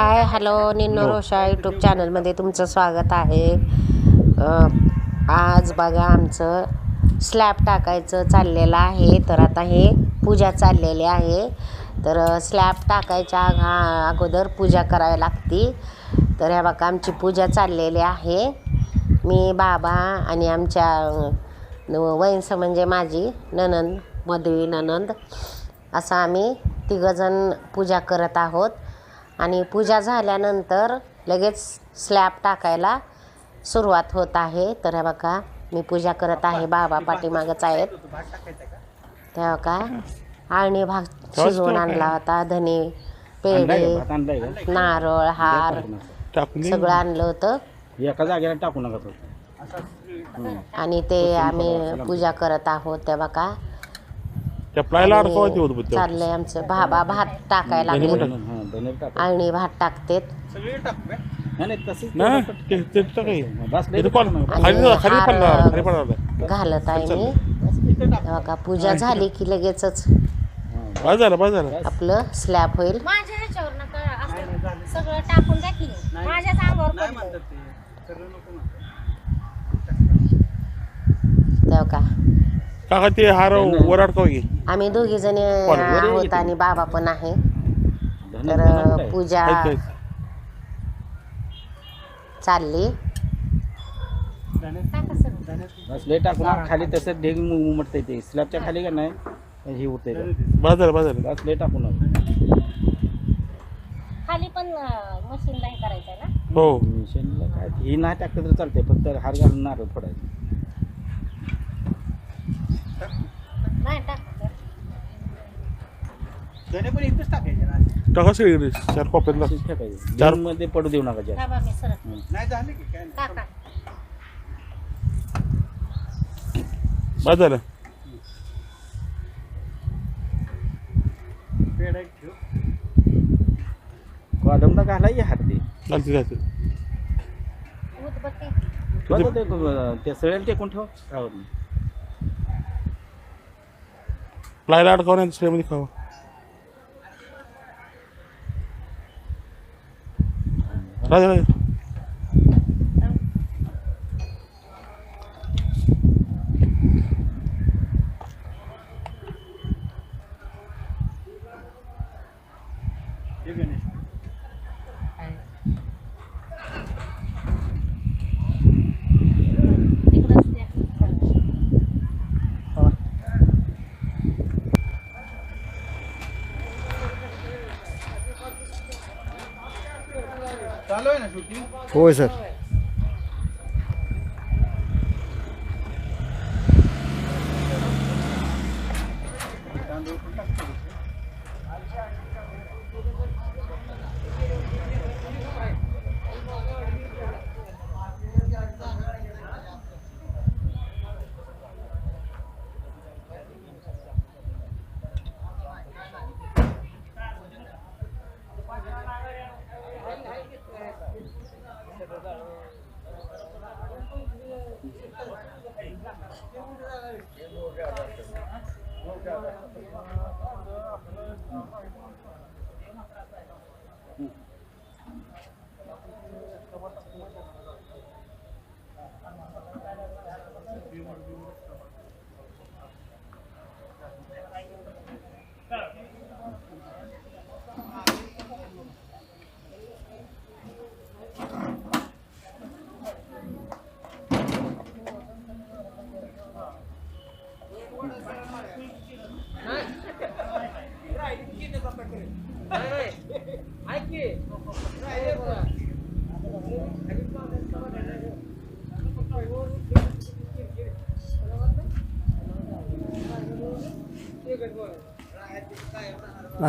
Hi hello निन्नो रोशा YouTube चॅनलमध्ये तुमचं स्वागत आहे. आज बघा आमचं स्लॅब टाकायचं चाललेलं आहे. तर आता हे पूजा चाललेली आहे. तर स्लॅब टाकायच्या अगोदर पूजा करावी लागते. तर ह्या बघा आमची पूजा चाललेली आहे. मी बाबा आणि आमच्या वैंस म्हणजे माझी ननंद मधवी ननंद असं आम्ही तिघंजण पूजा करत आहोत. आणि पूजा झाल्यानंतर लगेच स्लॅब टाकायला सुरुवात होत आहे. तर हे बघा मी पूजा करत आहे. बाबा पाठीमागच आहेत. तेव्हा का आळणी भात शिजवून आणला होता. धने पेढे नारळ हार सगळं आणलं होतं. एका जागेला टाकू नका. आणि ते आम्ही पूजा करत आहोत. तेव्हा का चाललंय आमचं बाबा भात टाकायला लागले. आळणी भात टाकतेत. घालत आहे मी. तेव्हा का पूजा झाली की लगेचच आपलं स्लॅब होईल. सगळं टाकून द्या की माझ्याच अंगावर पडलं. तेव्हा का काका ते हार वराड का की आम्ही दोघी जणी आहोत आणि बाबा पण आहे. तर पूजा चालली. बसले टाकून खाली तसं ढेग उमटते. ते स्लॅबच्या खाली का नाही हे होते. बाजार बाजार बसले टाकून खाली पण मशीनला हे करायचंय ना. हो मिशनला काय ही नाही टाकलं तर चालते. फक्त हार घालून नारळ फोडायचं. नाही टाक पण इथंच टाकायचे ना. टाका सगळी चार कॉप्यातला ठेवायचे. चार मध्ये पडू देऊ नका जास्त. बाबा मी सरक नाही झाले की काय टाका. बाजार कॉलमला घालायचे हात ते चालते चालते. उदबत्ती ते सळेल टेकून ठेव राहत नाही. प्लायला अडकवण्या श्रेमध्ये खावा. राजा राजा तिकडंच द्या. चालू आहे ना शूटिंग. होय सर.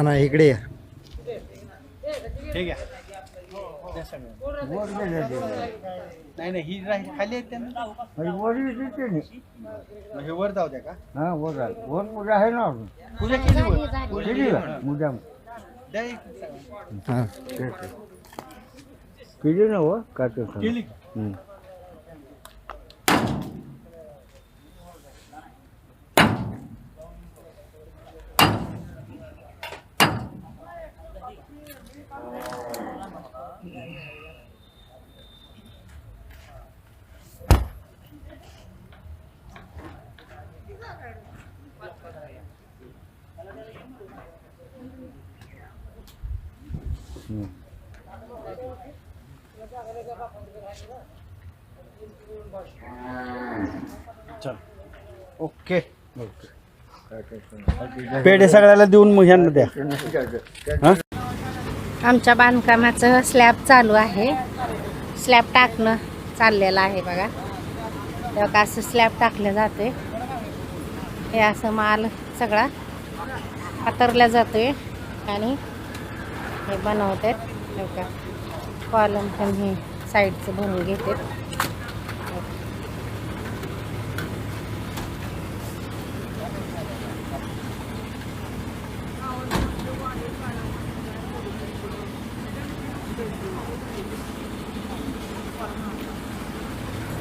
ना इकडे या. ठीक आहे. नाही नाही ही राहील खाली आहेत त्यांना. म्हणजे वर जाऊ द्या का. हा वर वर पूजा आहे ना. पूजा केली वर. केली का मुद्दाम. द्या एक. हां केली ना हो का केली. चल ओके पेढे सगळ्याला देऊन मग ह्यांना द्या. आमच्या बांधकामाचं स्लॅब चालू आहे. स्लॅब टाकणं चाललेलं आहे बघा. तेव्हा असं स्लॅब टाकलं जाते. हे असं माल सगळा हातरला जातोय आणि हे बनवतात. तेव्हा कॉलम पण हे साईडचं भरून घेते.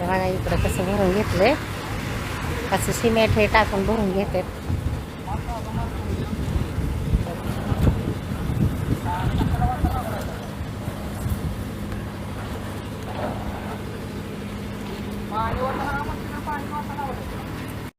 बघा इकडं कसं भरून घेतलंय. असं सिमेंट हे टाकून भरून घेतात.